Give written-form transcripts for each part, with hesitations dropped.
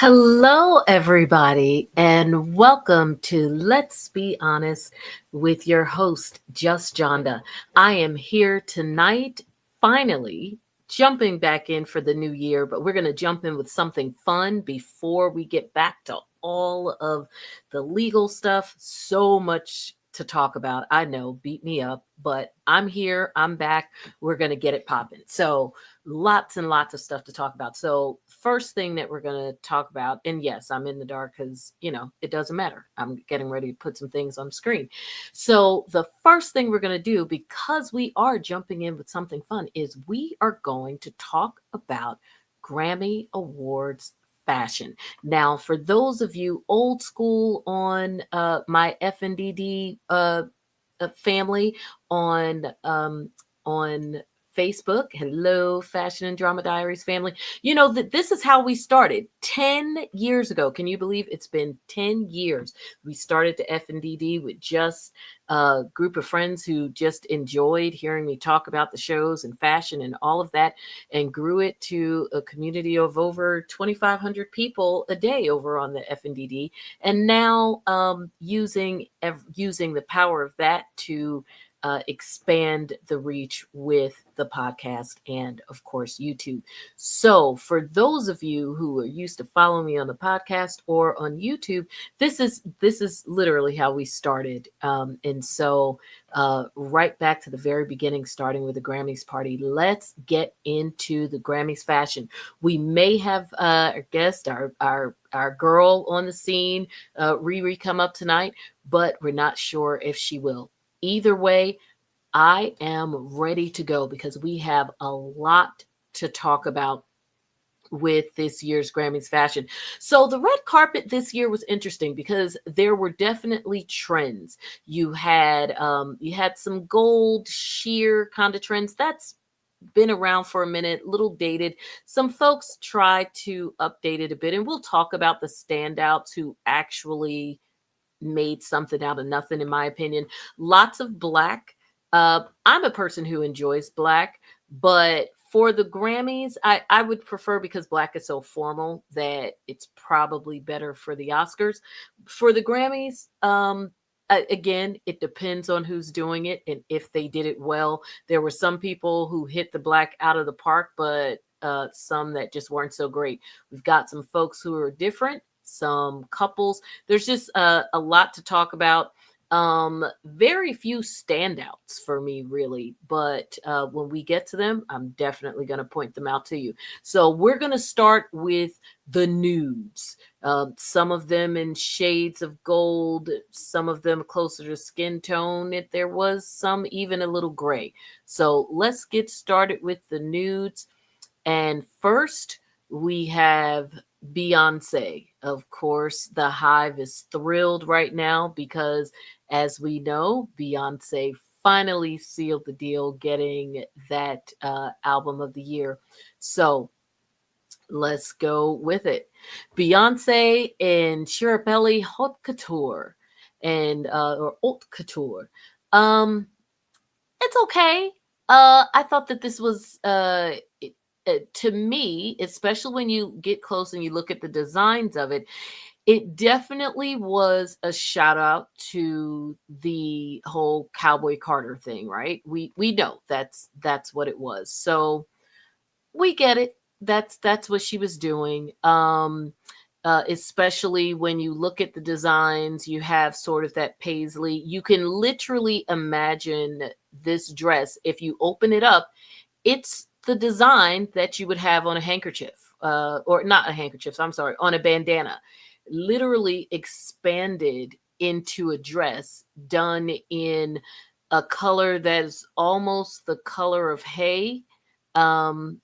Hello, everybody, and welcome to Let's Be Honest with your host, JustJohnda. I am here tonight, finally jumping back in for the new year, but we're going to jump in with something fun before we get back to all of the legal stuff. So much to talk about. I know, beat me up, but I'm here, I'm back. We're going to get it popping. So, lots and lots of stuff to talk about. So, first thing that we're going to talk about, and yes, I'm in the dark because, it doesn't matter. I'm getting ready to put some things on screen. So, the first thing we're going to do, because we are jumping in with something fun, is we are going to talk about Grammy Awards fashion. Now, for those of you old school on my FNDD family on Facebook. Hello, Fashion and Drama Diaries family. You know that this is how we started 10 years ago. Can you believe it's been 10 years? We started the FNDD with just a group of friends who just enjoyed hearing me talk about the shows and fashion and all of that, and grew it to a community of over 2,500 people a day over on the FNDD. And now using the power of that to expand the reach with the podcast and, of course, YouTube. So, for those of you who are used to following me on the podcast or on YouTube, this is literally how we started. And so, right back to the very beginning, starting with the Grammys party. Let's get into the Grammys fashion. We may have our guest, our girl on the scene, Riri, come up tonight, but we're not sure if she will. Either way, I am ready to go because we have a lot to talk about with this year's Grammys fashion. So the red carpet this year was interesting because there were definitely trends. You had some gold sheer kind of trends. That's been around for a minute, little dated. Some folks tried to update it a bit, and we'll talk about the standouts who actually made something out of nothing, in my opinion. Lots of black. I'm a person who enjoys black, but for the Grammys, I would prefer, because black is so formal, that it's probably better for the Oscars. For the Grammys, again, it depends on who's doing it and if they did it well. There were some people who hit the black out of the park, but some that just weren't so great. We've got some folks who are different, some couples. There's just a lot to talk about. Very few standouts for me, really, but when we get to them, I'm definitely going to point them out to you. So we're going to start with the nudes. Some of them in shades of gold, some of them closer to skin tone. There was some even a little gray. So let's get started with the nudes. And first, we have Beyonce. Of course, the Hive is thrilled right now because, as we know, Beyonce finally sealed the deal, getting that album of the year. So let's go with it. Beyonce and Shirapelli Haute Couture, and or Haute Couture. It's okay. I thought that this was to me, especially when you get close and you look at the designs of it, it definitely was a shout out to the whole Cowboy Carter thing, right? We know that's what it was. So we get it. That's what she was doing. Especially when you look at the designs, you have sort of that paisley. You can literally imagine this dress. If you open it up, it's the design that you would have on a handkerchief, or not a handkerchief, I'm sorry, on a bandana, literally expanded into a dress done in a color that is almost the color of hay. Um,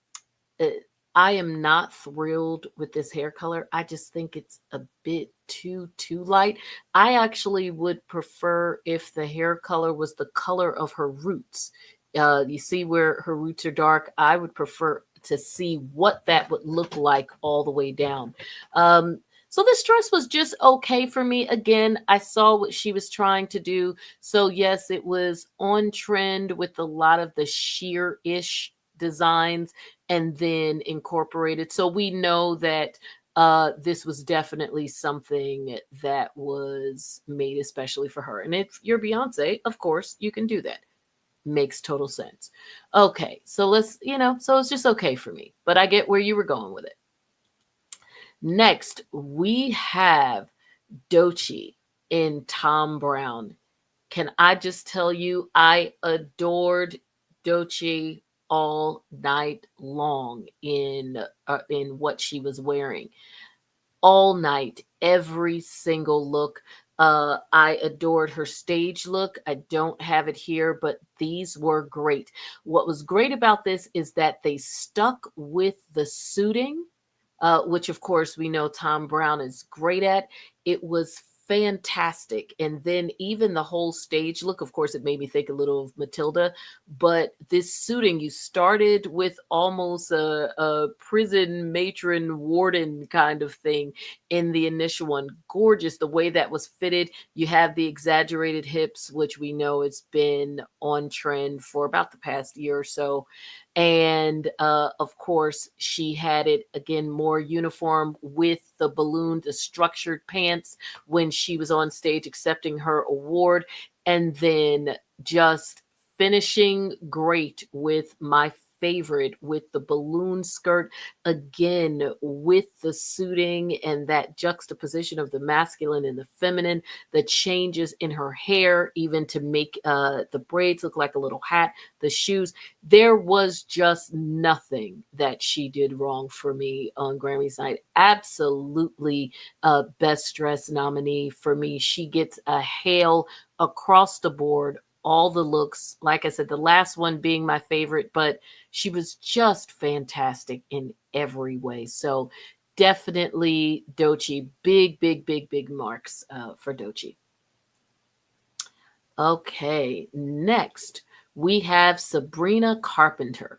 uh, I am not thrilled with this hair color. I just think it's a bit too light. I actually would prefer if the hair color was the color of her roots. You see where her roots are dark. I would prefer to see what that would look like all the way down. So this dress was just okay for me. Again, I saw what she was trying to do. So yes, it was on trend with a lot of the sheer-ish designs and then incorporated. So we know that this was definitely something that was made especially for her. And if you're Beyonce, of course, you can do that. Makes total sense. Okay, so so it's just okay for me, but I get where you were going with it. Next, we have Doechii in Tom Brown. Can I just tell you, I adored Doechii all night long in what she was wearing. All night, every single look. I adored her stage look. I don't have it here, but these were great. What was great about this is that they stuck with the suiting, which of course we know Tom Brown is great at. It was fantastic. And then even the whole stage look, of course, it made me think a little of Matilda, but this suiting, you started with almost a prison matron warden kind of thing in the initial one. Gorgeous the way that was fitted. You have the exaggerated hips, which we know it's been on trend for about the past year or so. And of course, she had it again more uniform with the balloon, the structured pants when she was on stage accepting her award. And then just finishing great with my favorite, with the balloon skirt, again with the suiting and that juxtaposition of the masculine and the feminine, the changes in her hair, even to make the braids look like a little hat, the shoes. There was just nothing that she did wrong for me on Grammys night. Absolutely best dress nominee for me. She gets a hail across the board, all the looks. Like I said, the last one being my favorite, but she was just fantastic in every way. So definitely Doechii. Big, big, big, big marks for Doechii. Okay, next we have Sabrina Carpenter.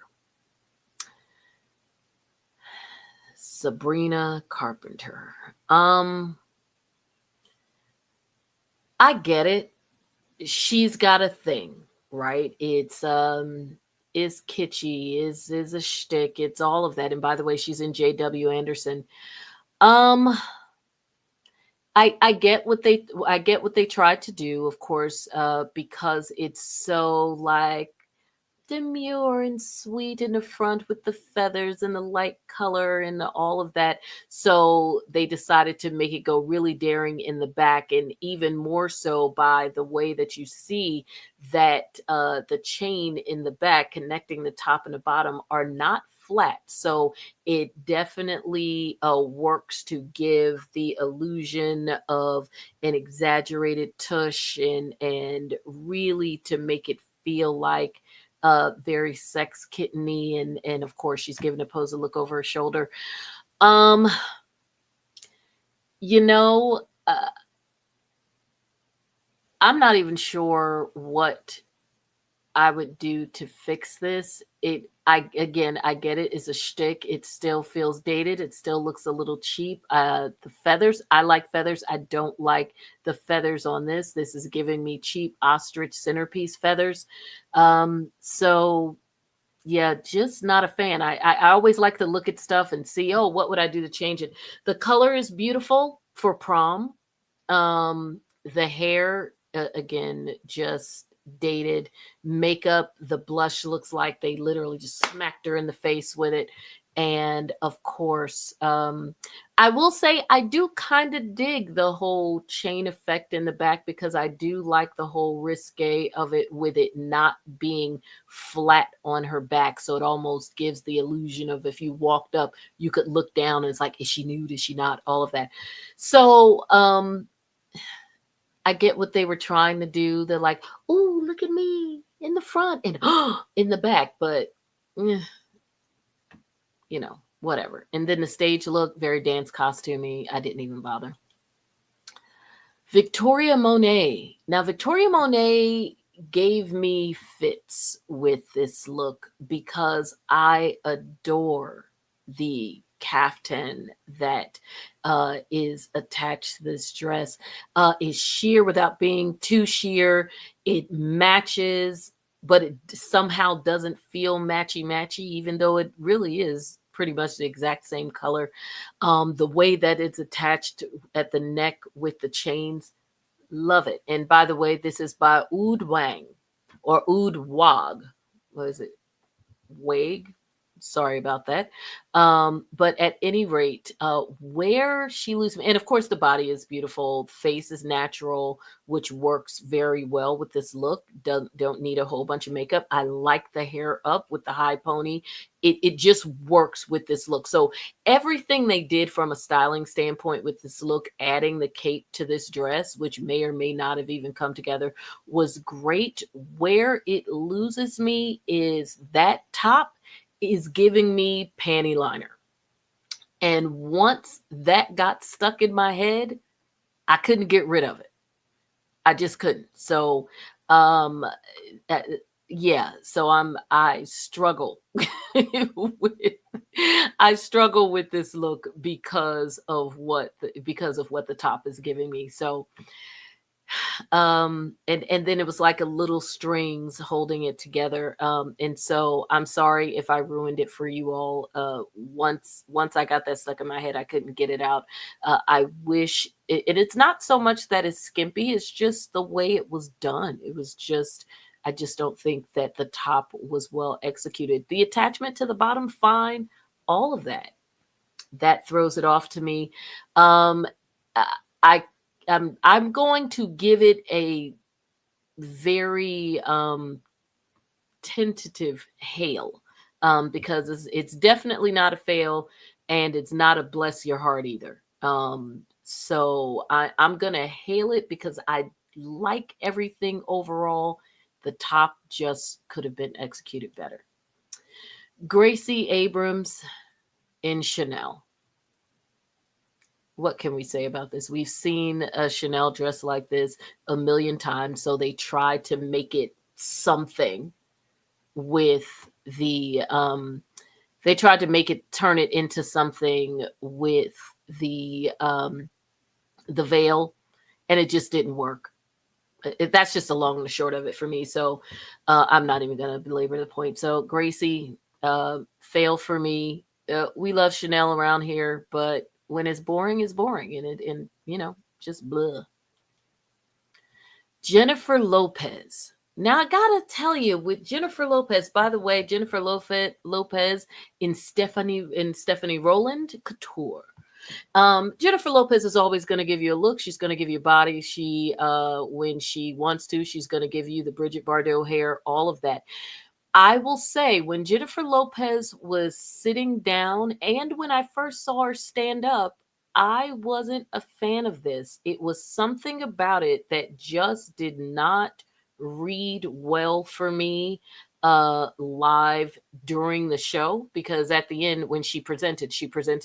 Sabrina Carpenter. I get it. She's got a thing, right? Is kitschy, is a shtick, it's all of that. And by the way, she's in J.W. Anderson. Um, I get what they tried to do, of course, because it's so like demure and sweet in the front with the feathers and the light color and all of that. So they decided to make it go really daring in the back, and even more so by the way that you see that the chain in the back connecting the top and the bottom are not flat. So it definitely works to give the illusion of an exaggerated tush and really to make it feel like very sex kitteny, and of course she's giving a pose, a look over her shoulder. um you know uh, I'm not even sure what I would do to fix this. I get it. It's a shtick. It still feels dated. It still looks a little cheap. The feathers, I like feathers. I don't like the feathers on this. This is giving me cheap ostrich centerpiece feathers. So yeah, just not a fan. I always like to look at stuff and see, oh, what would I do to change it? The color is beautiful for prom. The hair, again, just dated. Makeup, the blush looks like they literally just smacked her in the face with it. And of course, I will say I do kind of dig the whole chain effect in the back, because I do like the whole risque of it with it not being flat on her back. So it almost gives the illusion of if you walked up, you could look down and it's like, is she nude? Is she not? All of that. So, I get what they were trying to do. They're like, "Oh, look at me in the front and in the back," but eh, whatever. And then the stage look, very dance costumey. I didn't even bother. Victoria Monet. Now, Victoria Monet gave me fits with this look because I adore the caftan that is attached to this dress. Is sheer without being too sheer. It matches, but it somehow doesn't feel matchy matchy, even though it really is pretty much the exact same color. The way that it's attached at the neck with the chains, love it. And by the way, this is by Oud Wang or Oud Wag. What is it? Wag. Sorry about that. But at any rate, where she loses, and of course the body is beautiful, face is natural, which works very well with this look. Don't need a whole bunch of makeup. I like the hair up with the high pony. It just works with this look. So everything they did from a styling standpoint with this look, adding the cape to this dress, which may or may not have even come together, was great. Where it loses me is that top is giving me panty liner. And once that got stuck in my head, I couldn't get rid of it. I just couldn't. So, um, uh, yeah. So I struggle with I struggle with this look because of what the top is giving me. So, and then it was like a little strings holding it together, and so I'm sorry if I ruined it for you all. Once I got that stuck in my head, I couldn't get it out. I wish and it's not so much that it's skimpy, it's just the way it was done. It was just, I just don't think that the top was well executed. The attachment to the bottom, fine. All of that throws it off to me. um I I'm going to give it a very tentative hail, because it's definitely not a fail, and it's not a bless your heart either. So I'm gonna hail it because I like everything overall. The top just could have been executed better. Gracie Abrams in Chanel. What can we say about this? We've seen a Chanel dress like this a million times, so they try to make it something with the they tried to make it turn it into something with the veil, and it just didn't work. That's just the long and the short of it for me. So I'm not even going to belabor the point. So Gracie, fail for me. We love Chanel around here, but when it's boring, and just blah. Jennifer Lopez. Now I gotta tell you, with Jennifer Lopez, by the way, Jennifer Lopez in Stephanie Rowland Couture. Jennifer Lopez is always going to give you a look. She's going to give you a body. When she wants to, she's going to give you the Bridget Bardot hair, all of that. I will say, when Jennifer Lopez was sitting down and when I first saw her stand up, I wasn't a fan of this. It was something about it that just did not read well for me live during the show, because at the end when she presented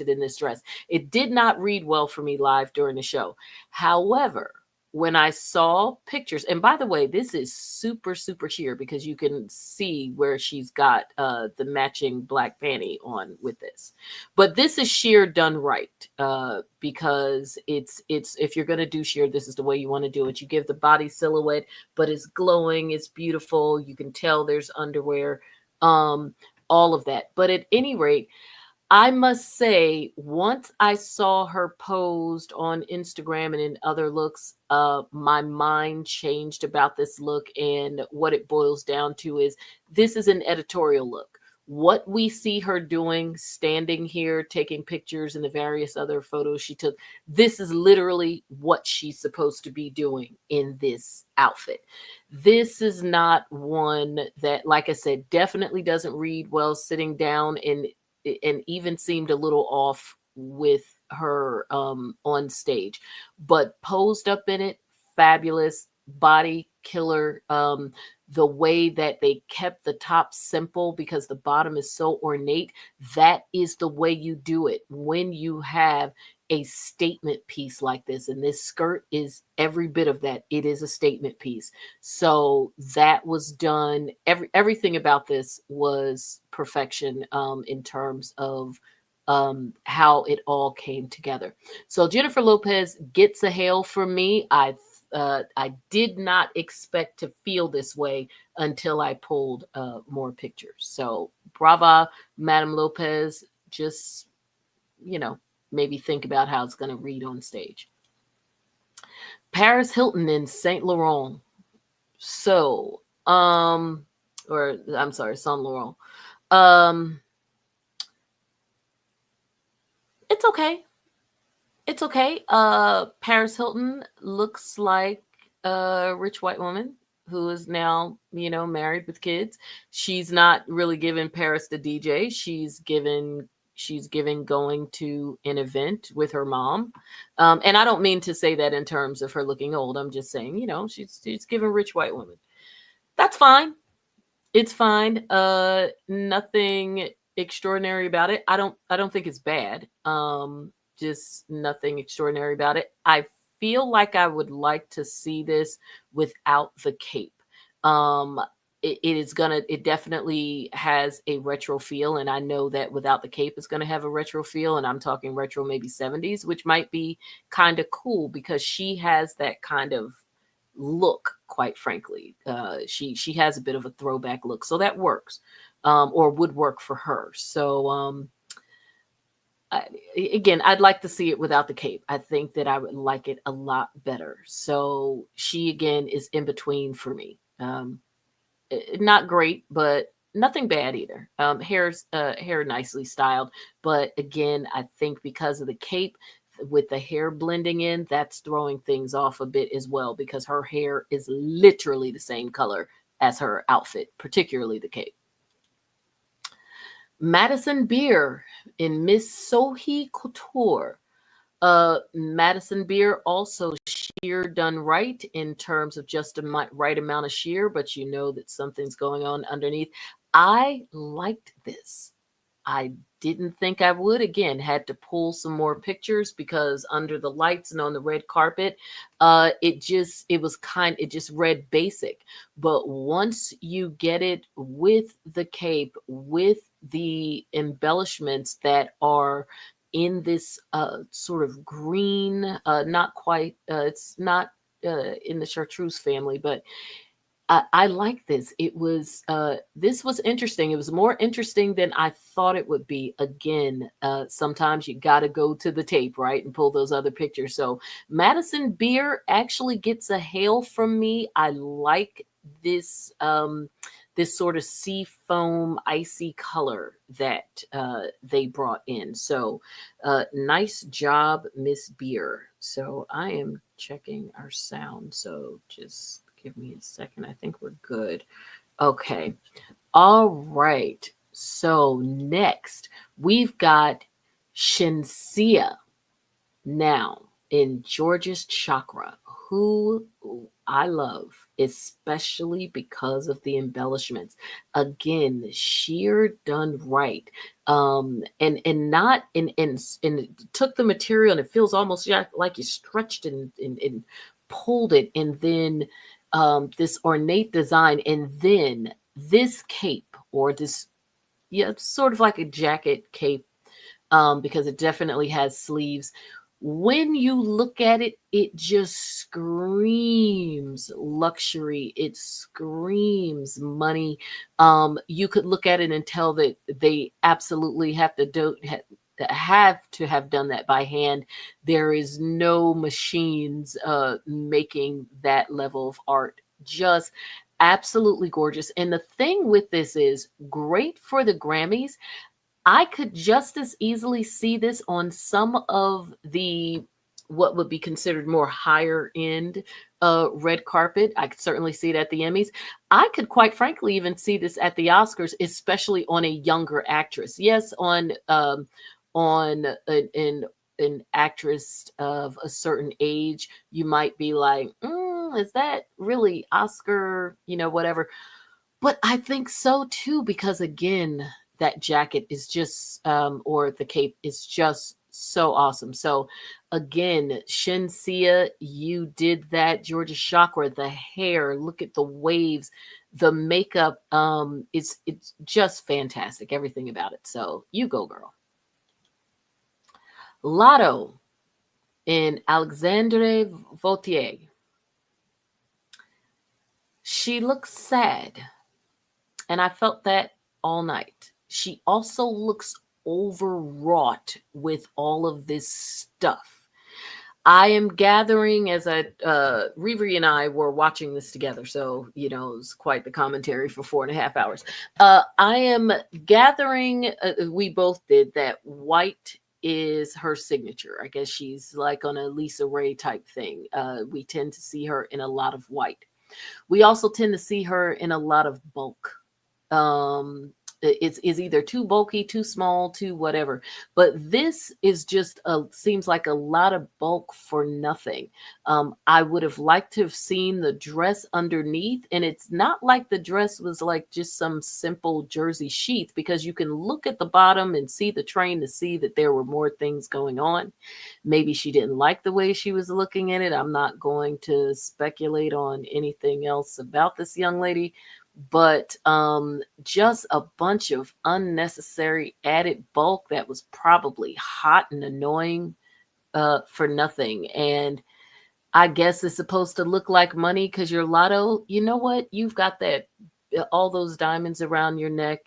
in this dress. It did not read well for me live during the show. However, when I saw pictures, and by the way, this is super, super sheer because you can see where she's got the matching black panty on with this. But this is sheer done right, because it's if you're gonna do sheer, this is the way you want to do it. You give the body silhouette, but it's glowing, it's beautiful. You can tell there's underwear, all of that. But at any rate, I must say, once I saw her posed on Instagram and in other looks, my mind changed about this look. And what it boils down to is this is an editorial look. What we see her doing, standing here, taking pictures, and the various other photos she took, this is literally what she's supposed to be doing in this outfit. This is not one that, like I said, definitely doesn't read well sitting down, and even seemed a little off with her on stage, but posed up in it, fabulous body killer. The way that they kept the top simple because the bottom is so ornate, that is the way you do it when you have a statement piece like this. And this skirt is every bit of that. It is a statement piece. So that was done. Everything about this was perfection, in terms of how it all came together. So Jennifer Lopez gets a hail from me. I did not expect to feel this way until I pulled more pictures. So brava, Madame Lopez. just, you know, maybe think about how it's going to read on stage. Paris Hilton in Saint Laurent. So, or I'm sorry, Saint Laurent. Um, it's okay. It's okay. Paris Hilton looks like a rich white woman who is now, married with kids. She's not really giving Paris the DJ. She's given going to an event with her mom. And I don't mean to say that in terms of her looking old. I'm just saying, she's giving rich white woman. That's fine. It's fine. Nothing extraordinary about it. I don't think it's bad. Just nothing extraordinary about it. I feel like I would like to see this without the cape. Um, it definitely has a retro feel, and I know that without the cape, it's gonna have a retro feel, and I'm talking retro maybe 70s, which might be kind of cool because she has that kind of look, quite frankly. She has a bit of a throwback look, so that works, or would work for her. So I, again, I'd like to see it without the cape. I think that I would like it a lot better. So she again is in between for me. Not great, but nothing bad either. Hair nicely styled, but again, I think because of the cape with the hair blending in, that's throwing things off a bit as well because her hair is literally the same color as her outfit, particularly the cape. Madison Beer in Miss Sohi Couture. Madison Beer also sheer done right in terms of just a right amount of sheer, but you know that something's going on underneath. I liked this. I didn't think I would. Again, had to pull some more pictures because under the lights and on the red carpet, it just read basic. But once you get it with the cape, with the embellishments that are in this sort of green, not quite, it's not in the chartreuse family, but I like this. This was interesting. It was more interesting than I thought it would be. Again, sometimes you got to go to the tape, right, and pull those other pictures. So Madison Beer actually gets a hail from me. I like this sort of sea foam icy color that they brought in. So nice job, Miss Beer. So I am checking our sound. So just give me a second. I think we're good. Okay. All right. So next, we've got Shinsia now in George's Chakra, who I love, especially because of the embellishments. Again, sheer done right. And not and it took the material and it feels almost like you stretched and pulled it, and then this ornate design, and then this cape or this, yeah, it's sort of like a jacket cape, because it definitely has sleeves. When you look at it, it just screams luxury. It screams money. You could look at it and tell that they absolutely have to have done that by hand. There is no machines making that level of art. Just absolutely gorgeous. And the thing with this is great for the Grammys. I could just as easily see this on some of the what would be considered more higher end red carpet. I could certainly see it at the Emmys. I could quite frankly even see this at the Oscars, especially on a younger actress. Yes, on an actress of a certain age, you might be like, is that really Oscar? Whatever. But I think so too, because again, that jacket is just, or the cape is just so awesome. So again, Shinsia, you did that. Georgia Chakra, the hair, look at the waves, the makeup, it's just fantastic, everything about it. So you go, girl. Lotto in Alexandre Vautier. She looks sad, and I felt that all night. She also looks overwrought with all of this stuff. I am gathering as Riri and I were watching this together. So, it was quite the commentary for 4.5 hours. I am gathering, we both did, that white is her signature. I guess she's like on a Lisa Ray type thing. We tend to see her in a lot of white. We also tend to see her in a lot of bulk. It's either too bulky, too small, too whatever. But this is just seems like a lot of bulk for nothing. I would have liked to have seen the dress underneath, and it's not like the dress was like just some simple jersey sheath, because you can look at the bottom and see the train to see that there were more things going on. Maybe she didn't like the way she was looking at it. I'm not going to speculate on anything else about this young lady, but just a bunch of unnecessary added bulk that was probably hot and annoying for nothing. And I guess it's supposed to look like money because your lotto, you know what? You've got that, all those diamonds around your neck.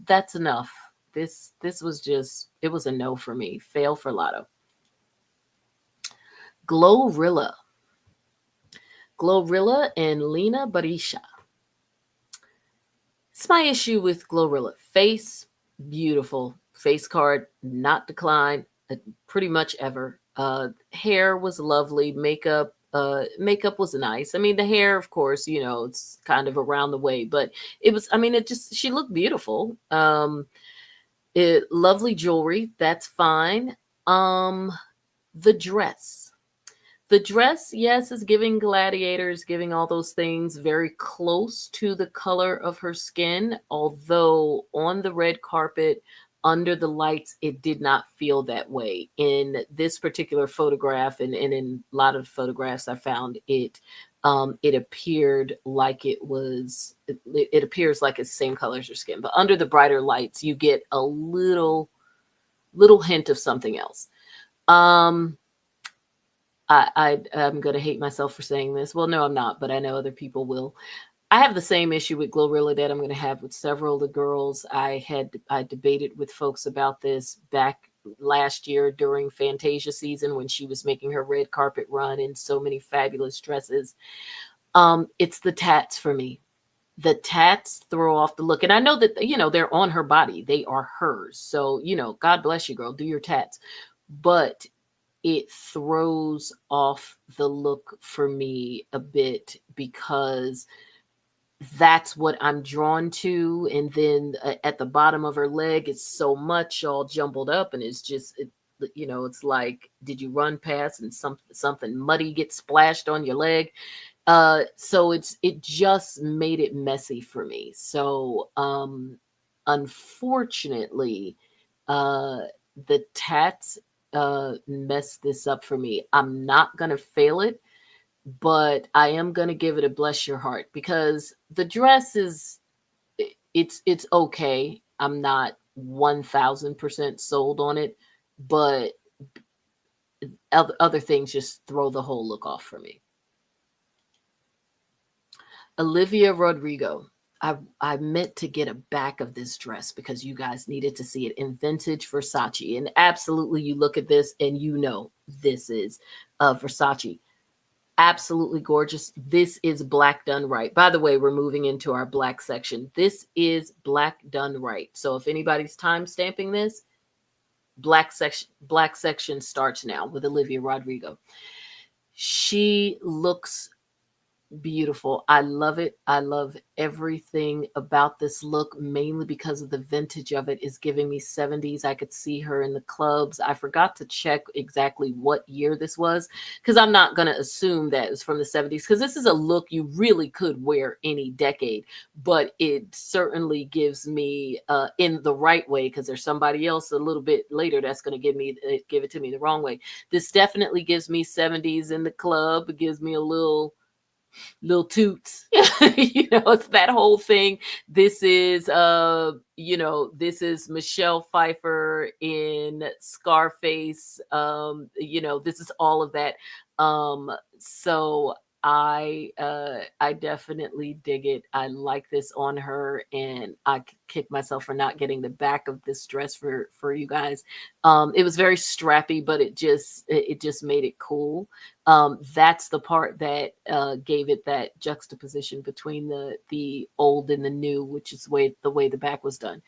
That's enough. This was just, it was a no for me. Fail for lotto. Glorilla. Glorilla and Lena Barisha. It's my issue with Glorilla. Face, beautiful. Face card, not declined, pretty much ever. Hair was lovely. Makeup was nice. I mean, the hair, of course, it's kind of around the way, but it was, she looked beautiful. Lovely jewelry, that's fine. The dress. The dress, yes, is giving gladiators, giving all those things, very close to the color of her skin. Although on the red carpet, under the lights, it did not feel that way. In this particular photograph, and in a lot of photographs I found, it appeared like it appears like it's the same color as her skin. But under the brighter lights, you get a little hint of something else. I'm going to hate myself for saying this. Well, no, I'm not, but I know other people will. I have the same issue with Glorilla that I'm going to have with several of the girls. I debated with folks about this back last year during Fantasia season when she was making her red carpet run in so many fabulous dresses. It's the tats for me. The tats throw off the look. And I know that, they're on her body. They are hers. So, God bless you, girl. Do your tats. But it throws off the look for me a bit, because that's what I'm drawn to. And then at the bottom of her leg, it's so much all jumbled up, and it's just, it's like, did you run past and something muddy gets splashed on your leg? So it just made it messy for me. So unfortunately, the tats messed this up for me. I'm not gonna fail it, but I am gonna give it a bless your heart, because the dress is, it's okay. I'm not 1000% sold on it, but other things just throw the whole look off for me. Olivia Rodrigo. I meant to get a back of this dress because you guys needed to see it in vintage Versace. And absolutely, you look at this and this is Versace. Absolutely gorgeous. This is black done right. By the way, we're moving into our black section. This is black done right. So if anybody's time stamping this, black section starts now with Olivia Rodrigo. She looks beautiful. I love it. I love everything about this look, mainly because of the vintage of it is giving me 70s. I could see her in the clubs. I forgot to check exactly what year this was, because I'm not going to assume that it was from the 70s, because this is a look you really could wear any decade, but it certainly gives me in the right way, because there's somebody else a little bit later that's going to give it to me the wrong way. This definitely gives me 70s in the club. It gives me a little toots. It's that whole thing. This is this is Michelle Pfeiffer in Scarface. This is all of that. So I definitely dig it. I like this on her, and I kick myself for not getting the back of this dress for you guys. It was very strappy, but it just made it cool. That's the part that gave it that juxtaposition between the old and the new, which is the way the back was done.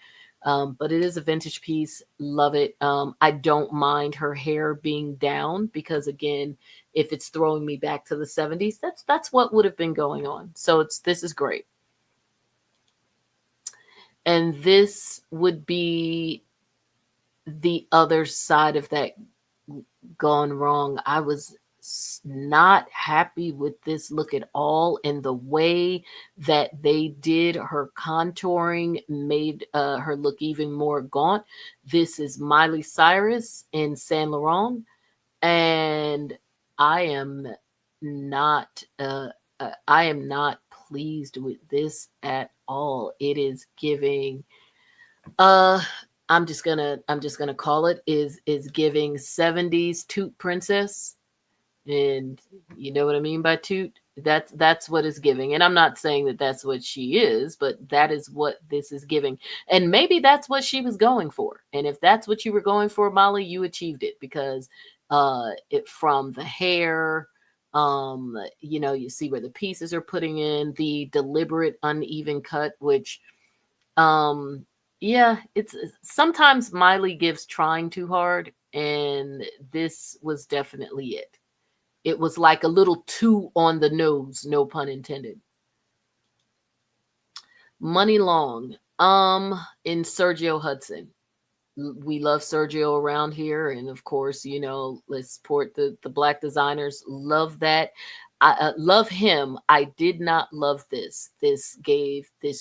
But it is a vintage piece. Love it. I don't mind her hair being down because, again, if it's throwing me back to the 70s, that's what would have been going on. So this is great. And this would be the other side of that gone wrong. I was not happy with this look at all, and the way that they did her contouring made her look even more gaunt. This is Miley Cyrus in Saint Laurent, and I am not I am not pleased with this at all. It is giving uh I'm just gonna call it is giving 70s toot princess. And you know what I mean by toot? That's what it's giving. And I'm not saying that that's what she is, but that is what this is giving. And maybe that's what she was going for. And if that's what you were going for, Molly, you achieved it, because it from the hair, you see where the pieces are putting in the deliberate uneven cut, which um yeah, it's sometimes Miley gives trying too hard, and this was definitely it. It was like a little too on the nose, no pun intended. Money Long, in Sergio Hudson. We love Sergio around here, and of course, let's support the black designers. Love that. I love him. I did not love this. This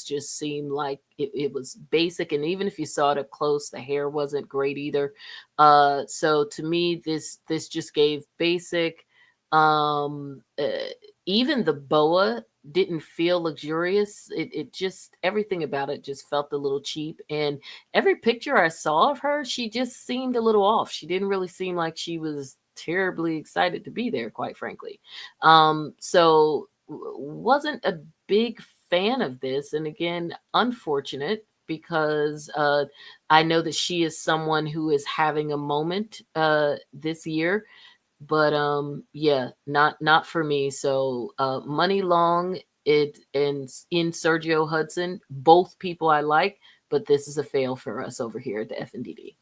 just seemed like it was basic, and even if you saw it up close, the hair wasn't great either. So to me, this just gave basic. Um, uh, Even the boa didn't feel luxurious. It just, everything about it just felt a little cheap. And every picture I saw of her, she just seemed a little off. She didn't really seem like she was terribly excited to be there, quite frankly. So wasn't a big fan of this. And again, unfortunate, because I know that she is someone who is having a moment this year. But yeah, not for me. So Money Long, it and in Sergio Hudson, both people I like, but this is a fail for us over here at the FNDD.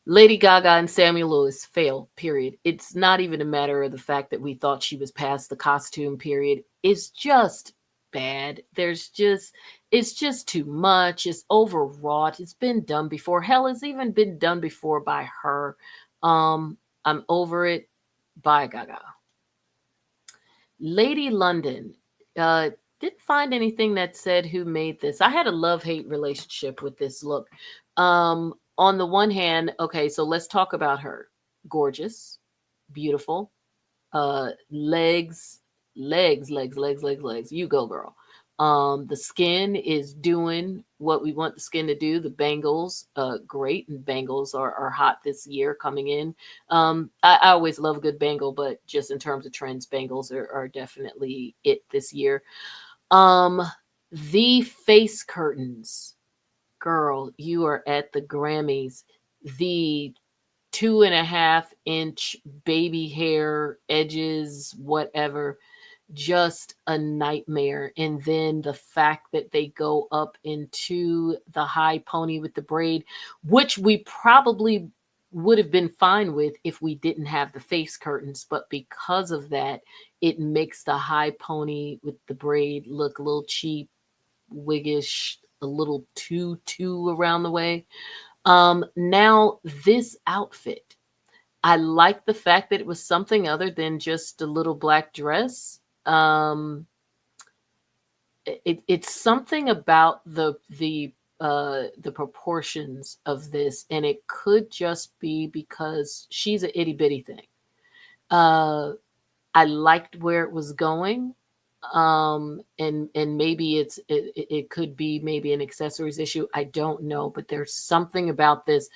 Lady Gaga and Samuel Lewis, fail, period. It's not even a matter of the fact that we thought she was past the costume period. It's just bad. It's just too much. It's overwrought. It's been done before. Hell, it's even been done before by her. I'm over it. Bye, Gaga. Lady London. Didn't find anything that said who made this. I had a love-hate relationship with this look. On the one hand, okay, so let's talk about her. Gorgeous, beautiful, legs. You go, girl. The skin is doing what we want the skin to do. The bangles, great, and bangles are hot this year coming in. I always love a good bangle, but just in terms of trends, bangles are definitely it this year. Um, the face curtains, girl, you are at the Grammys. The 2.5 inch baby hair edges, whatever, just a nightmare. And then the fact that they go up into the high pony with the braid, which we probably would have been fine with if we didn't have the face curtains, but because of that, it makes the high pony with the braid look a little cheap, wiggish, a little too around the way. Now this outfit, I like the fact that it was something other than just a little black dress. It's something about the proportions of this, and it could just be because she's a itty bitty thing. Uh, I liked where it was going. And maybe it could be maybe an accessories issue. I don't know, but there's something about this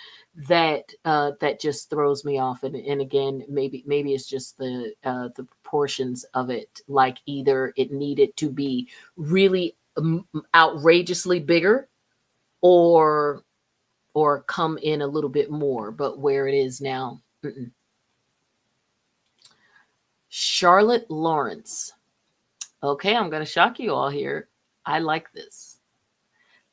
that just throws me off. And again, maybe it's just the proportions of it. Like either it needed to be really outrageously bigger, or come in a little bit more, but where it is now. Mm-mm. Charlotte Lawrence. Okay, I'm going to shock you all here. I like this.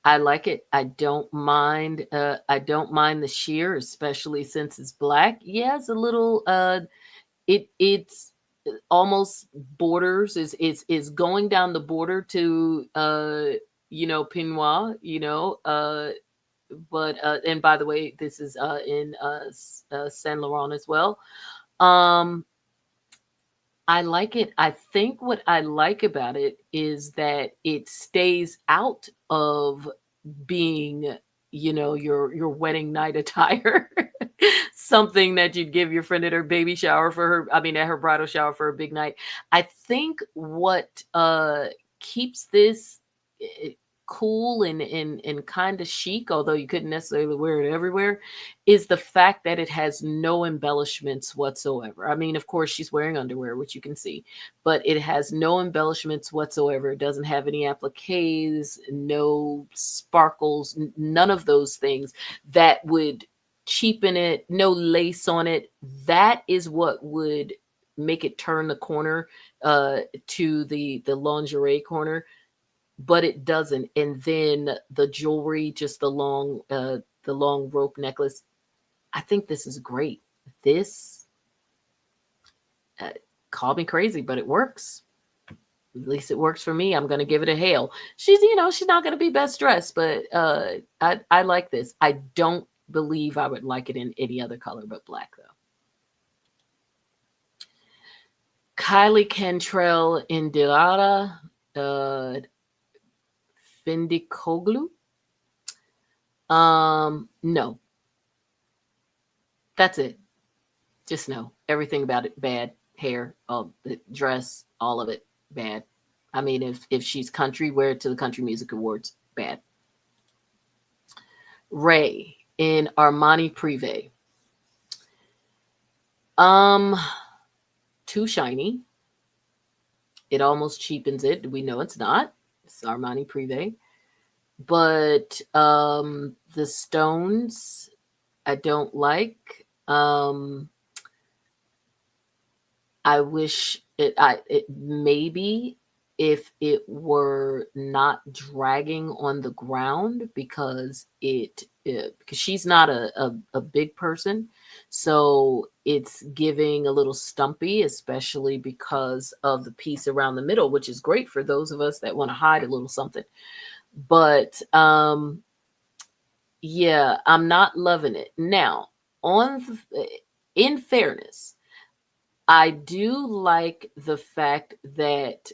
I like it. I don't mind. I don't mind the sheer, especially since it's black. Yeah, it's a little. It's almost borders is going down the border to Pinois. But and by the way, this is in Saint Laurent as well. Um, I like it. I think what I like about it is that it stays out of being, your wedding night attire. Something that you'd give your friend at her baby shower for her, I mean, at her bridal shower for a big night. I think what keeps this cool and kind of chic, although you couldn't necessarily wear it everywhere, is the fact that it has no embellishments whatsoever. I mean, of course, she's wearing underwear, which you can see, but it has no embellishments whatsoever. It doesn't have any appliques, no sparkles, none of those things that would cheapen it, no lace on it. That is what would make it turn the corner to the lingerie corner, but it doesn't. And then the jewelry, just the long rope necklace. I think this is great. This uh, call me crazy, but it works. At least it works for me. I'm going to give it a hail. She's not going to be best dressed, but I like this. I don't believe I would like it in any other color but black, though. Kylie Cantrell in Dilara, Findikoglu. No, that's it. Just no. Everything about it bad. Hair, all the dress, all of it bad. I mean, if she's country, wear it to the Country Music Awards. Bad. Ray in Armani Privé. Um, Too shiny. It almost cheapens it. We know it's not. It's Armani Privé. But the stones I don't like. I wish it maybe if it were not dragging on the ground, because because she's not a big person, so it's giving a little stumpy, especially because of the piece around the middle, which is great for those of us that want to hide a little something. But yeah, I'm not loving it. Now, on in fairness, I do like the fact that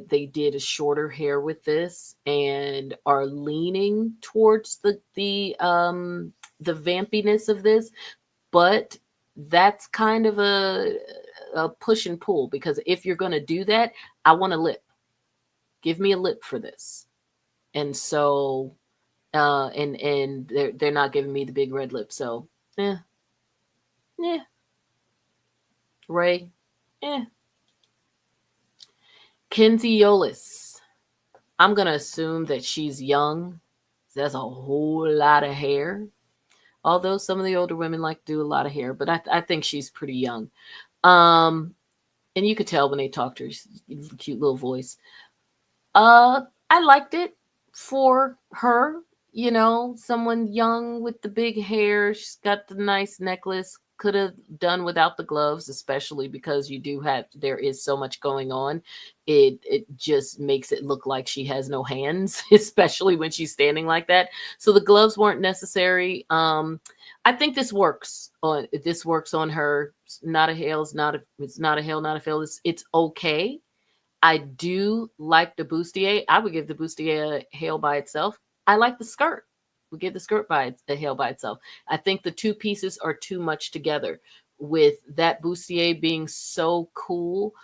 they did a shorter hair with this and are leaning towards the vampiness of this, but that's kind of a push and pull, because if you're going to do that, I want a lip. Give me a lip for this. And so and they're not giving me the big red lip, so yeah, yeah. Ray, eh. Kenzie Yolis. I'm gonna assume that she's young. That's a whole lot of hair. Although some of the older women like to do a lot of hair, but I think she's pretty young. Um, and you could tell when they talk to her, she's a cute little voice. I liked it for her. Someone young with the big hair. She's got the nice necklace. Could have done without the gloves, especially because there is so much going on. It just makes it look like she has no hands, especially when she's standing like that. So the gloves weren't necessary. I think this works on her. It's not a hail. It's not a hail, not a fail. It's okay. I do like the bustier. I would give the bustier a hail by itself. I like the skirt. We give the skirt a hail by itself. I think the two pieces are too much together. With that bustier being so cool,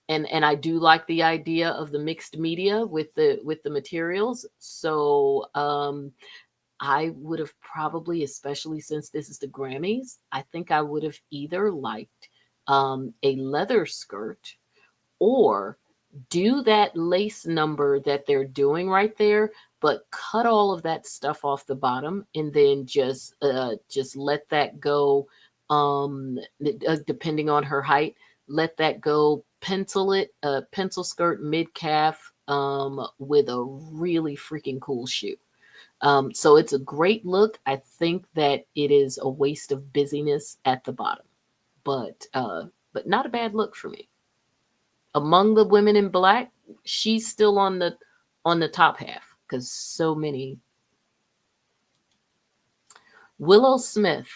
and I do like the idea of the mixed media with the materials. So I would have probably, especially since this is the Grammys, I think I would have either liked a leather skirt, or do that lace number that they're doing right there, but cut all of that stuff off the bottom, and then just let that go. Depending on her height, let that go. Pencil it, pencil skirt mid calf, with a really freaking cool shoe. So it's a great look. I think that it is a waste of busyness at the bottom, but not a bad look for me. Among the women in black, she's still on the top half, because so many. Willow Smith.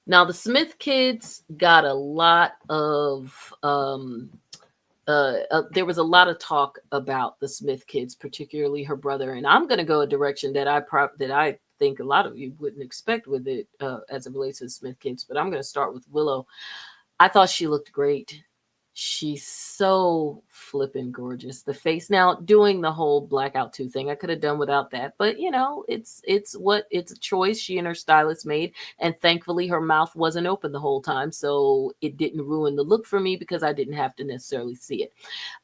Now the Smith kids got a lot of there was a lot of talk about the Smith kids, particularly her brother, and I'm going to go a direction that I think a lot of you wouldn't expect with it, as it relates to the Smith kids. But I'm going to start with Willow. I thought she looked great. She's so flippin' gorgeous. The face, now doing the whole blackout tooth thing, I could have done without that, but it's a choice she and her stylist made, and thankfully her mouth wasn't open the whole time, so it didn't ruin the look for me because I didn't have to necessarily see it.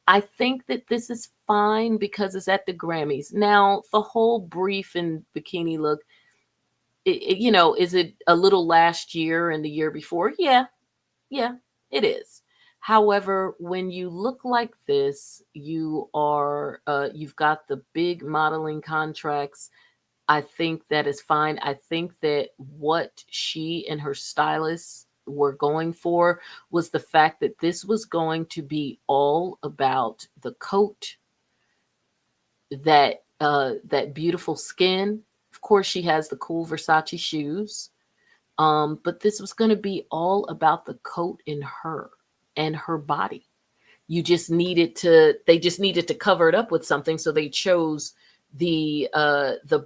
I think that this is fine because it's at the Grammys. Now the whole brief and bikini look, is it a little last year and the year before? Yeah, it is. However, when you look like this, you've got the big modeling contracts. I think that is fine. I think that what she and her stylists were going for was the fact that this was going to be all about the coat, that beautiful skin. Of course, she has the cool Versace shoes. But this was going to be all about the coat in her and her body. They just needed to cover it up with something. So they chose the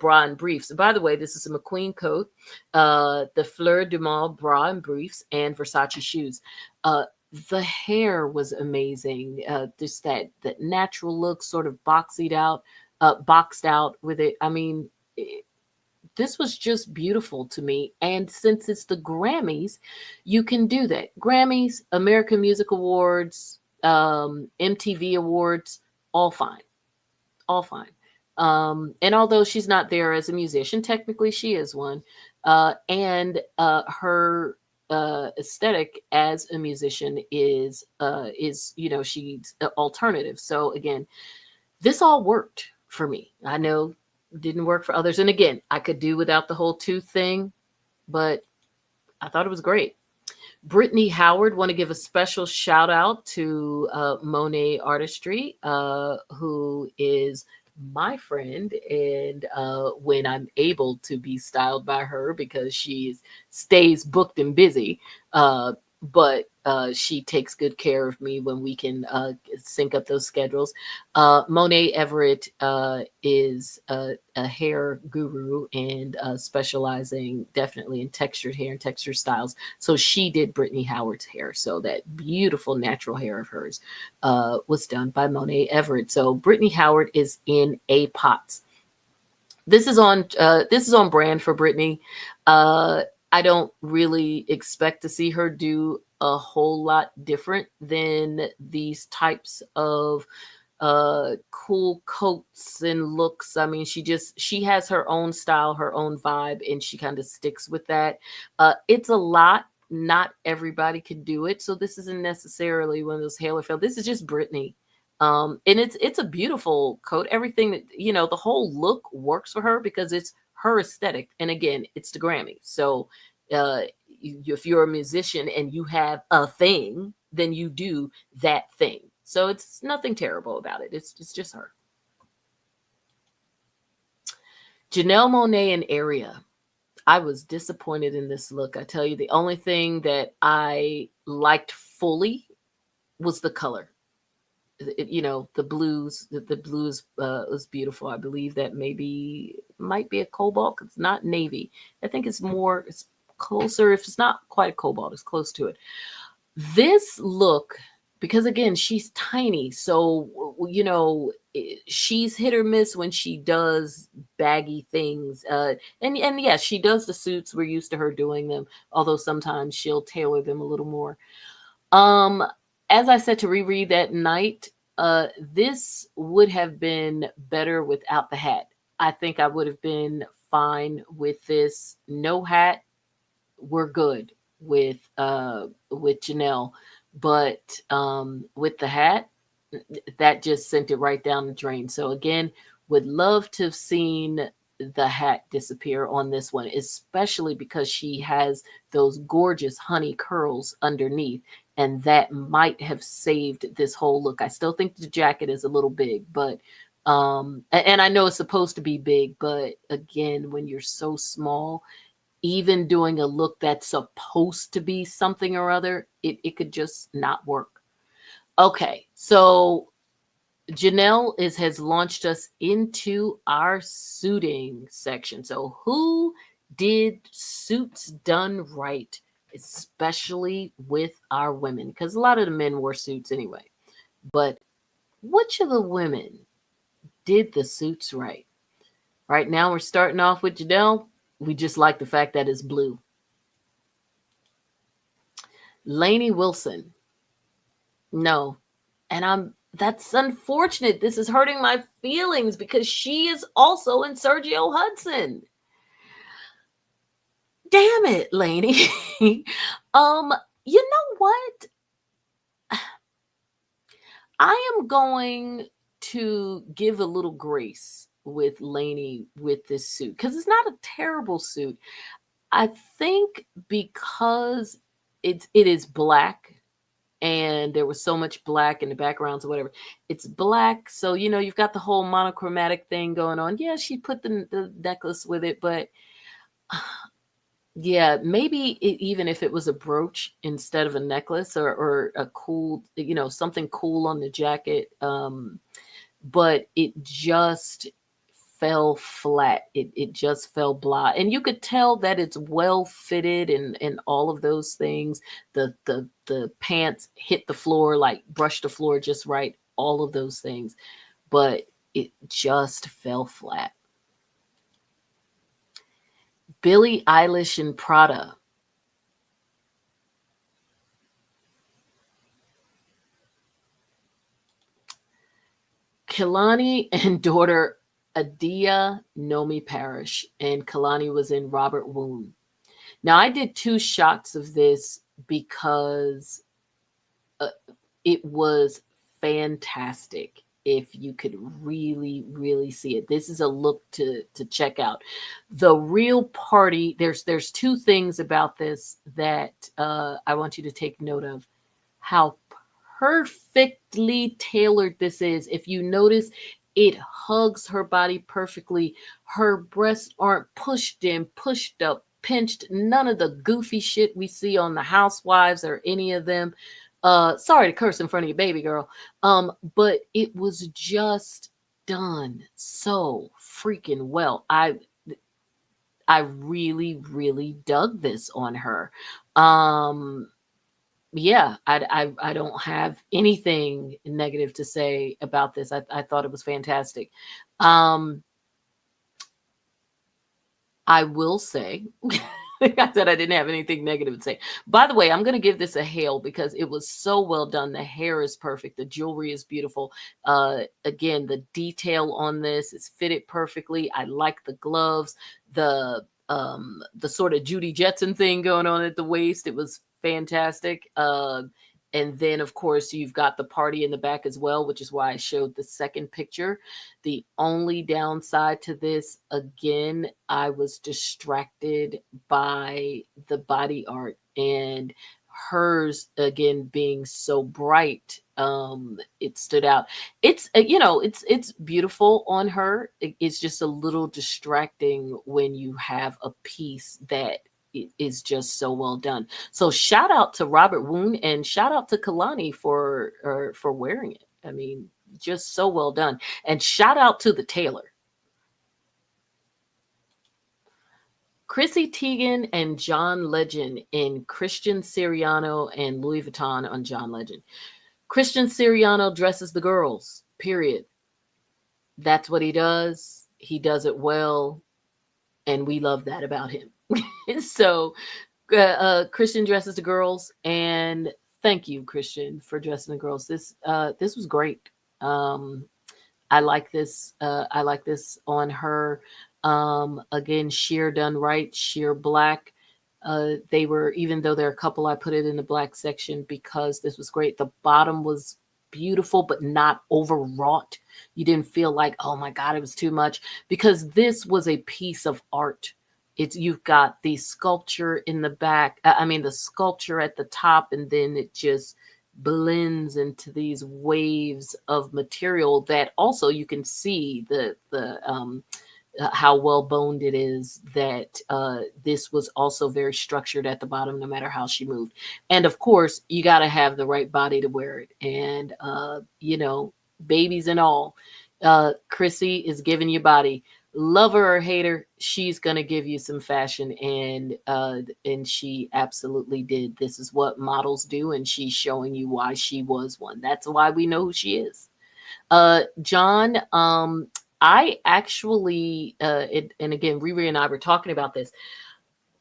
bra and briefs. And by the way, this is a McQueen coat, the Fleur du Mal bra and briefs, and Versace shoes. The hair was amazing. Just that natural look, sort of boxed out with it. I mean, this was just beautiful to me. And since it's the Grammys, you can do that. Grammys, American Music Awards, MTV Awards, all fine. All fine. And although she's not there as a musician, technically she is one. And her aesthetic as a musician is she's alternative. So again, this all worked for me. I know didn't work for others. And again, I could do without the whole tooth thing, but I thought it was great. Brittany Howard, want to give a special shout out to Monet Artistry, who is my friend, and when I'm able to be styled by her, because she stays booked and busy, but she takes good care of me when we can sync up those schedules. Monet Everett is a hair guru and specializing definitely in textured hair and textured styles. So she did Brittany Howard's hair. So that beautiful natural hair of hers was done by Monet Everett. So Brittany Howard is in A Pots. This is on brand for Brittany. I don't really expect to see her do a whole lot different than these types of cool coats and looks. I mean, she has her own style, her own vibe, and she kind of sticks with that. It's a lot. Not everybody can do it. So this isn't necessarily one of those hail or fail. This is just Brittany. And it's a beautiful coat. Everything that, the whole look works for her because it's her aesthetic. And again, it's the Grammy. So if you're a musician and you have a thing, then you do that thing. So it's nothing terrible about it. It's just her. Janelle Monáe and Area. I was disappointed in this look. I tell you, the only thing that I liked fully was the color. The blues. The blues was beautiful. I believe that might be a cobalt. It's not navy. I think it's closer. If it's not quite a cobalt, it's close to it. This look because again, she's tiny. So, she's hit or miss when she does baggy things. And yes, she does the suits. We're used to her doing them, although sometimes she'll tailor them a little more. Um, as I said to reread that night, this would have been better without the hat. I think I would have been fine with this. No hat, we're good with Janelle, but with the hat, that just sent it right down the drain. So again, would love to have seen the hat disappear on this one, especially because she has those gorgeous honey curls underneath, and that might have saved this whole look. I still think the jacket is a little big, but and I know it's supposed to be big, but again, when you're so small, even doing a look that's supposed to be something or other, it could just not work. Okay, so has launched us into our suiting section. So who did suits done right, especially with our women? Because a lot of the men wore suits anyway. But which of the women did the suits right? Right now we're starting off with Janelle. We just like the fact that it's blue. Lainey Wilson. No. And that's unfortunate. This is hurting my feelings because she is also in Sergio Hudson. Damn it, Lainey. You know what? I am going to give a little grace with Lainey with this suit because it's not a terrible suit. I think because it is black and there was so much black in the backgrounds or whatever. It's black, so you've got the whole monochromatic thing going on. Yeah, she put the necklace with it, but yeah, maybe even if it was a brooch instead of a necklace or a cool, something cool on the jacket. But it just fell flat. It just fell blah. And you could tell that it's well fitted and all of those things. The pants hit the floor, like brushed the floor just right, all of those things. But it just fell flat. Billie Eilish and Prada. Kehlani and daughter Adia Nomi Parrish, and Kehlani was in Robert Woon. Now, I did 2 shots of this because it was fantastic. If you could really, really see it, this is a look to check out. The real party. There's 2 things about this that I want you to take note of. How perfectly tailored this is. If you notice, it hugs her body perfectly. Her breasts aren't pushed in, pushed up, pinched. None of the goofy shit we see on the Housewives or any of them. Sorry to curse in front of your baby girl. But it was just done so freaking well. I really, really dug this on her. Yeah, I don't have anything negative to say about this. I thought it was fantastic. I will say, I said I didn't have anything negative to say. By the way, I'm going to give this a hail because it was so well done. The hair is perfect. The jewelry is beautiful. Again, the detail on this is fitted perfectly. I like the gloves, the sort of Judy Jetson thing going on at the waist. It was fantastic. And then, of course, you've got the party in the back as well, which is why I showed the second picture. The only downside to this, again, I was distracted by the body art and hers, again, being so bright. It stood out. It's, it's beautiful on her. It's just a little distracting when you have a piece that is just so well done. So shout out to Robert Woon and shout out to Kehlani for wearing it. I mean, just so well done. And shout out to the tailor. Chrissy Teigen and John Legend in Christian Siriano and Louis Vuitton on John Legend. Christian Siriano dresses the girls, period. That's what he does. He does it well, and we love that about him. So, Christian dresses the girls, and thank you, Christian, for dressing the girls. This was great. Um, I like this. I like this on her. Again, sheer done right, sheer black. They were, even though they're a couple, I put it in the black section because this was great. The bottom was beautiful, but not overwrought. You didn't feel like, oh my God, it was too much, because this was a piece of art. It's, you've got the sculpture in the back. I mean, the sculpture at the top, and then it just blends into these waves of material that also you can see the how well boned it is, that this was also very structured at the bottom, no matter how she moved. And of course, you got to have the right body to wear it. And, you know, babies and all, Chrissy is giving you body. Love her or hate her, she's gonna give you some fashion, and she absolutely did. This is what models do, and she's showing you why she was one. That's why we know who she is. John, I actually, and again, Riri and I were talking about this.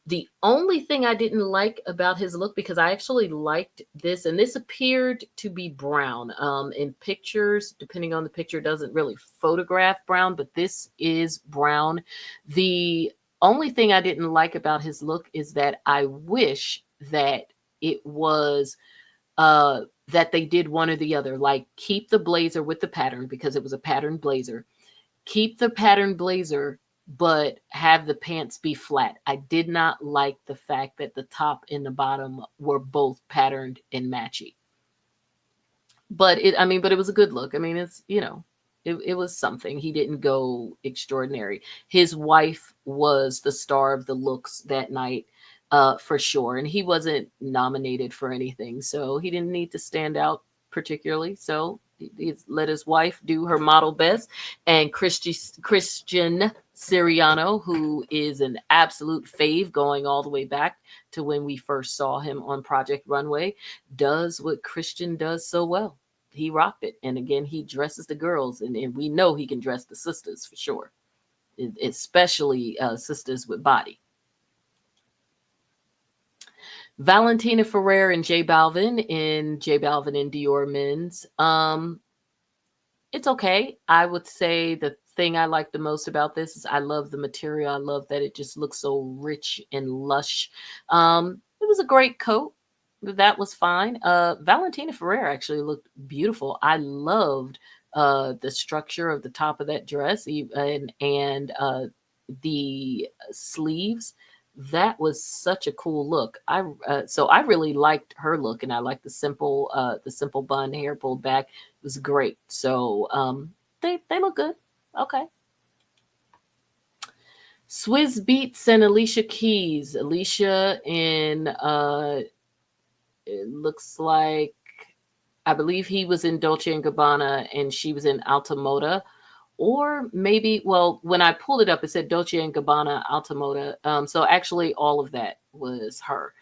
The only thing I didn't like about his look, because I actually liked this, and this appeared to be brown. In pictures, depending on the picture, doesn't really photograph brown, but this is brown. The only thing I didn't like about his look is that I wish that it was that they did one or the other, like keep the blazer with the pattern because it was a patterned blazer. Keep the patterned blazer, but have the pants be flat. I did not like the fact that the top and the bottom were both patterned and matchy. But it was a good look. I mean, it's, you know, it was something. He didn't go extraordinary. His wife was the star of the looks that night, for sure. And he wasn't nominated for anything, so he didn't need to stand out particularly. So he let his wife do her model best. And Christian Siriano, who is an absolute fave going all the way back to when we first saw him on Project Runway, does what Christian does so well. He rocked it. And again, he dresses the girls, and we know he can dress the sisters for sure, especially sisters with body. Valentina Ferrer and J Balvin in J Balvin and Dior Men's. It's okay. I would say the thing I like the most about this is I love the material. I love that it just looks so rich and lush. It was a great coat. That was fine. Valentina Ferrer actually looked beautiful. I loved the structure of the top of that dress, and the sleeves. That was such a cool look. So I really liked her look, and I liked the simple bun, hair pulled back. It was great. So they look good. Okay. Swizz Beats and Alicia Keys. Alicia in it looks like, I believe he was in Dolce and Gabbana and she was in Alta Moda. Or maybe, well, when I pulled it up, it said Dolce and Gabbana, Alta Moda. So actually, all of that was her.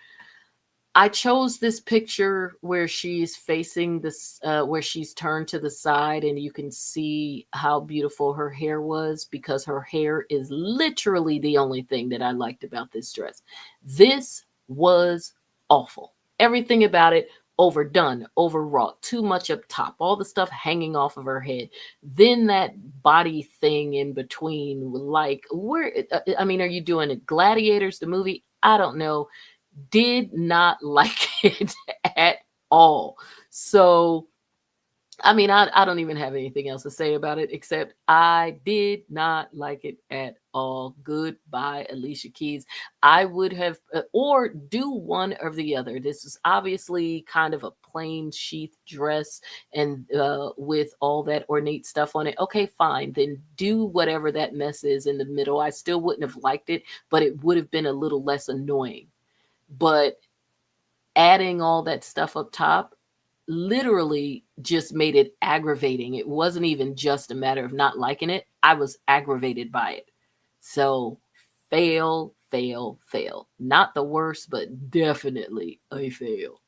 I chose this picture where she's facing this, where she's turned to the side, and you can see how beautiful her hair was, because her hair is literally the only thing that I liked about this dress. This was awful. Everything about it overdone, overwrought, too much up top, all the stuff hanging off of her head. Then that body thing in between, like, where, I mean, are you doing it? Gladiators, the movie? I don't know. Did not like it at all. So, I mean, I don't even have anything else to say about it except I did not like it at all. Goodbye, Alicia Keys. I would have, or do one or the other. This is obviously kind of a plain sheath dress, and with all that ornate stuff on it. Okay, fine. Then do whatever that mess is in the middle. I still wouldn't have liked it, but it would have been a little less annoying. But adding all that stuff up top literally just made it aggravating. It wasn't even just a matter of not liking it. I was aggravated by it. So fail, fail, fail. Not the worst, but definitely a fail.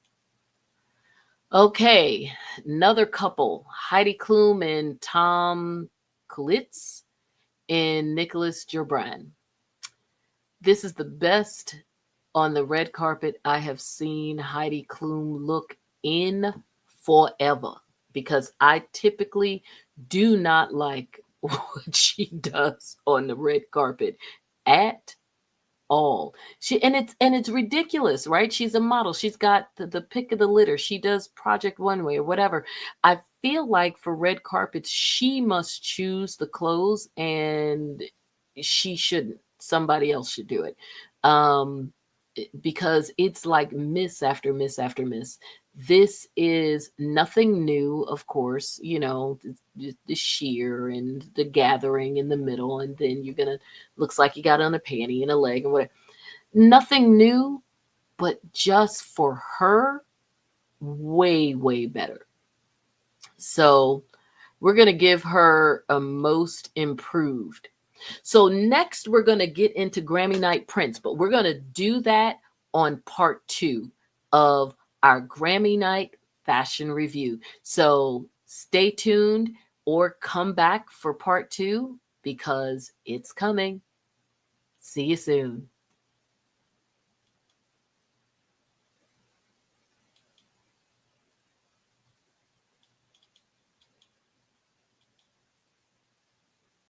Okay, another couple, Heidi Klum and Tom Kulitz and Nicholas Joubran. This is the best on the red carpet I have seen Heidi Klum look in forever, because I typically do not like what she does on the red carpet at all. She and it's ridiculous, right? She's a model. She's got the pick of the litter. She does Project One Way or whatever. I feel like for red carpets, she must choose the clothes, and she shouldn't. Somebody else should do it. Um, because it's like miss after miss after miss. This is nothing new, of course, the sheer and the gathering in the middle, and then you're gonna looks like you got on a panty and a leg and whatever. Nothing new, but just for her, way, way better. So we're gonna give her a most improved. So next we're going to get into Grammy night prints, but we're going to do that on part 2 of our Grammy night fashion review. So stay tuned or come back for part 2 because it's coming. See you soon.